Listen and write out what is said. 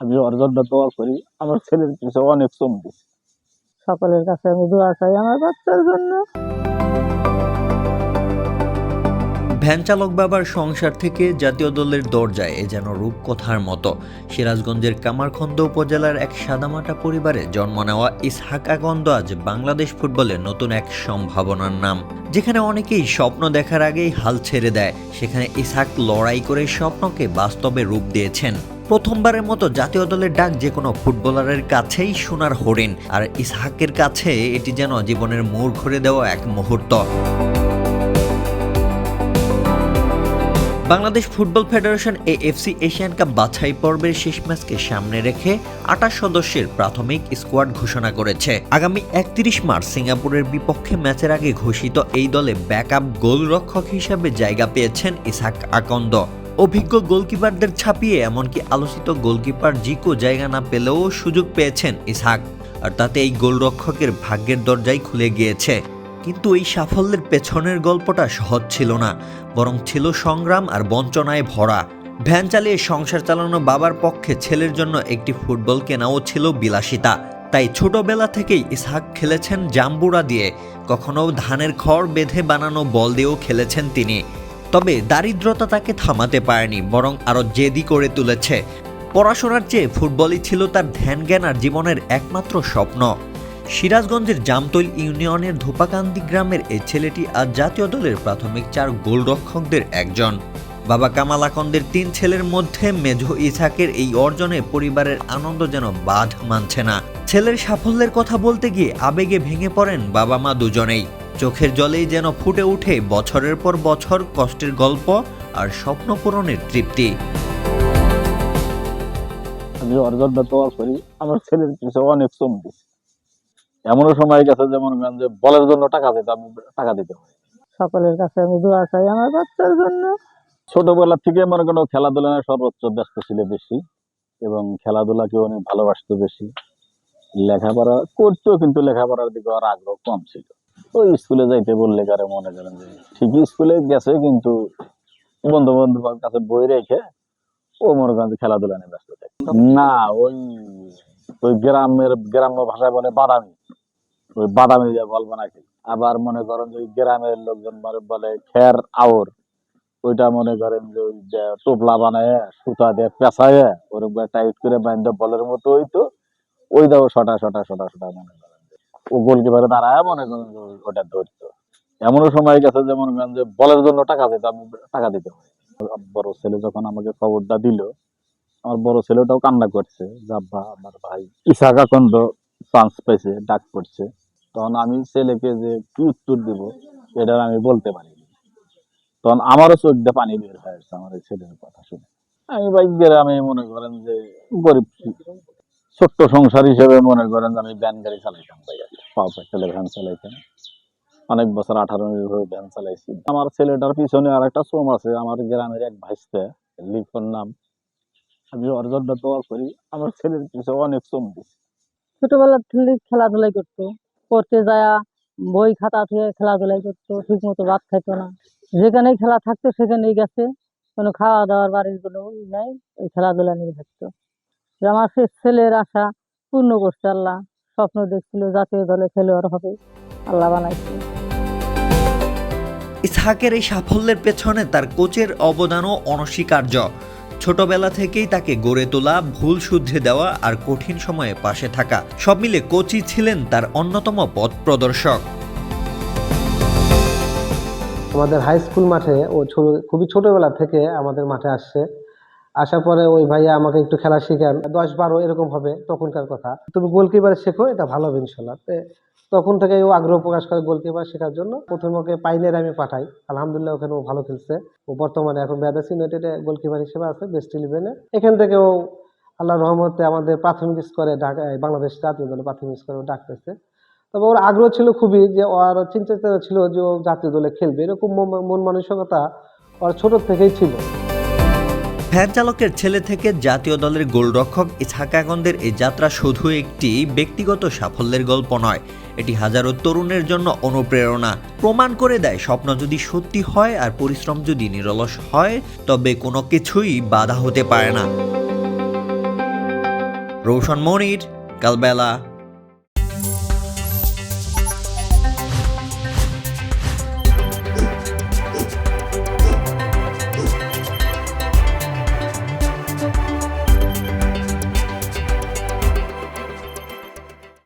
আমি ওর জন্য দোয়া করি। আমার ছেলের পিছনে অনেক শ্রম দিছি। সকলের কাছে আমি দোয়া চাই আমার বাচ্চার জন্য। ভ্যান চালক বাবার সংসার থেকে জাতীয় দলের দরজায় এ যেন রূপকথার মতো। সিরাজগঞ্জের কামারখন্দ উপজেলার এক সাদামাটা পরিবারে জন্ম নেওয়া ইসহাক আকন্দ আজ বাংলাদেশ ফুটবলে নতুন এক সম্ভাবনার নাম। যেখানে অনেকেই স্বপ্ন দেখার আগেই হাল ছেড়ে দেয়, সেখানে ইসহাক লড়াই করে স্বপ্নকে বাস্তবে রূপ দিয়েছেন। প্রথমবারের মতো জাতীয় দলের ডাক যে কোনো ফুটবলারের কাছেই সোনার হরিণ, আর ইসহাকের কাছে এটি যেন জীবনের মোড় ঘুরে দেওয়া এক মুহূর্ত। Bangladesh football federation AFC Asian cup বাছাই পর্বের শেষ ম্যাচকে সামনে রেখে ২৮ সদস্যের প্রাথমিক স্কোয়াড ঘোষণা করেছে। আগামী ৩১ মার্চ সিঙ্গাপুরের বিপক্ষে ম্যাচের আগে ঘোষিত এই দলে ব্যাকআপ গোলরক্ষক হিসেবে জায়গা পেয়েছেন ইসহাক আকন্দ। অভিজ্ঞ গোলকিপারদের ছাপিয়ে এমনকি আলোচিত গোলকিপার জিকো জায়গা না পেলেও সুযোগ পেয়েছেন ইসহাক, আর তাতে এই গোলরক্ষকের ভাগ্যের দরজাই খুলে গিয়েছে। কিন্তু এই সাফল্যের পেছনের গল্পটা সহজ ছিল না, বরং ছিল সংগ্রাম আর বঞ্চনায় ভরা। ভ্যান চালিয়ে সংসার চালানো বাবার পক্ষে ছেলের জন্য একটি ফুটবল কেনাও ছিল বিলাসিতা। তাই ছোটবেলা থেকেই ইসহাক খেলেছেন জাম্বুরা দিয়ে, কখনো ধানের খড় বেঁধে বানানো বল দিয়েও খেলেছেন তিনি। তবে দারিদ্রতা তাকে থামাতে পারেনি, বরং আরও জেদি করে তুলেছে। পড়াশোনার চেয়ে ফুটবলই ছিল তার ধ্যান জ্ঞান আর জীবনের একমাত্র স্বপ্ন। সিরাজগঞ্জের জামতৈল ইউনিয়নের ধোপাকান্দি গ্রামের এই ছেলেটি আজ জাতীয় দলের প্রাথমিক ৪ গোলরক্ষকদের একজন। বাবা কামাল আকন্দের ৩ ছেলের মধ্যে মেজো ইসহাকের এই অর্জনে পরিবারের আনন্দ যেন বাঁধ মানছে না। ছেলের সাফল্যের কথা বলতে গিয়ে আবেগে ভেঙে পড়েন বাবা মা দুজনেই। চোখের জলেই যেন ফুটে ওঠে বছরের পর বছর কষ্টের গল্প আর স্বপ্ন পূরণের তৃপ্তি। আমি ওর জন্য দোয়া করি। আমার ছেলের পিছনে অনেক শ্রম দিছি। এমনও সময় গেছে যেমন যে বলের জন্য টাকা দিতে আমি টাকা দিতে হয়। সকলের কাছে আমি দোয়া চাই আমার বাচ্চার জন্য। ছোটবেলা থেকে মনে করেন খেলাধুলা সর্বোচ্চ ব্যস্ত ছিল বেশি, এবং খেলাধুলাকে অনেক ভালোবাসতো বেশি। লেখাপড়া করতো, কিন্তু লেখাপড়ার দিকে ওর আগ্রহ কম ছিল। ওই স্কুলে যাইতে বললে কারে মনে করেন যে ঠিকই স্কুলে গেছে, কিন্তু বন্ধু বান্ধবের কাছে বই রেখে ও মনে করেন যে খেলাধুলা নিয়ে ব্যস্ত থাকে। না, ওই ওই গ্রাম্য ভাষায় বলে বাদামি, ওই বাদামি দিয়ে বল বানাকে। আবার মনে করেন যে ওই গ্রামের লোকজন বলে খের আওর, ওইটা মনে করেন যে ওই যে টোপলা বানায় সুতা দিয়ে পেঁচায় ওরকম টাইট করে বাইন্ধে বলের মতো হইতো। ওই দাও শটা শটা শটা শটা মনে করেন যে ও গোলকিপারে দাঁড়ায় মনে করেন যে ওটা ধরতো। এমনও সময় গেছে যে মনে করেন যে বলের জন্য টাকা দিতে আমি টাকা দিতে হয়। বড় ছেলে যখন আমাকে খবরটা দিল, আমার বড় ছেলেটাও কান্না করছে, আব্বা আমার ভাই ইসহাক আকন্দ চান্স পাইছে, ডাক পড়ছে। তখন আমি ছেলেকে যে কি উত্তর দিব এটা আমি বলতে পারিনি। তখন আমারও চোখ দিয়ে পানি বের হয়ে আসছে আমার এই ছেলের কথা শুনে। আমি গ্রামে মনে করেন যে গরিব ছোট্ট সংসার হিসেবে মনে করেন যে আমি ভ্যান গাড়ি চালাইতাম, পাও ছেলে ভ্যান চালাইতাম অনেক বছর, 18 হয়ে ভ্যান চালাইছি। আমার ছেলেটার পিছনে আর একটা শ্রম আছে, আমার গ্রামের এক ভাইস্তে লিখন নাম। আমি ওর জন্য দোয়া করি। আমার ছেলের পিছনে অনেক শ্রম দিছি। ছোটবেলা থেকে খেলাধুলাই করতো, পড়তে যায় বই খাতা থেকে খেলাধুলাই করতো, ঠিক মতো ভাত খাইতো না। যেখানেই খেলা থাকতো সেখানেই গেছে, কোনো খাওয়া দাওয়ার বাড়ির কোনো নাই, ওই খেলাধুলা নিয়ে থাকতো। যে আমার সে ছেলের আশা পূর্ণ করছে আল্লাহ। স্বপ্ন দেখছিল জাতীয় দলে খেলোয়াড় হবে, আল্লাহ বানাইছে। ইসহাকের এই সাফল্যের পেছনে তার কোচের অবদানও অনস্বীকার্য। ছোটবেলা থেকেই তাকে গড়ে তোলা, ভুল শুধরে দেওয়া আর কঠিন সময়ে পাশে থাকা, সব মিলে কোচই ছিলেন তার অন্যতম পথ প্রদর্শক। আমাদের হাই স্কুল মাঠে ও খুবই ছোটবেলা থেকে আমাদের মাঠে আসছে। আসার পরে ওই ভাইয়া আমাকে একটু খেলা শেখান, 10-12 এরকম হবে তখনকার কথা। তুমি গোলকিপার শেখো, এটা ভালো হবে ইনশাল্লাহ। তখন থেকে ও আগ্রহ প্রকাশ করে গোলকিপার শেখার জন্য। প্রথমে ওকে পাইনের আমি পাঠাই, আলহামদুলিল্লাহ ওখানে ও ভালো খেলছে। ও বর্তমানে এখন ব্রাদার্স ইউনাইটেডে গোলকিপার হিসেবে আছে, বেস্ট 11-এ। এখান থেকে ও আল্লাহর রহমতে আমাদের প্রাথমিক স্তরে বাংলাদেশ জাতীয় দলে প্রাথমিক স্তরে ডাক পেয়েছে। তবে ওর আগ্রহ ছিল খুবই, যে ওর চিন্তা ছিল যে ও জাতীয় দলে খেলবে, এরকম মন মানসিকতা ওর ছোট থেকেই ছিল। ভ্যান চালকের ছেলে থেকে জাতীয় দলের গোলরক্ষক ইসহাক আকন্দের এই যাত্রা শুধু একটি ব্যক্তিগত সাফল্যের গল্প নয়, এটি হাজারো তরুণের জন্য অনুপ্রেরণা। প্রমাণ করে দেয় স্বপ্ন যদি সত্যি হয় আর পরিশ্রম যদি নিরলস হয়, তবে কোনো কিছুই বাধা হতে পারে না। রৌশন মনির, কালবেলা।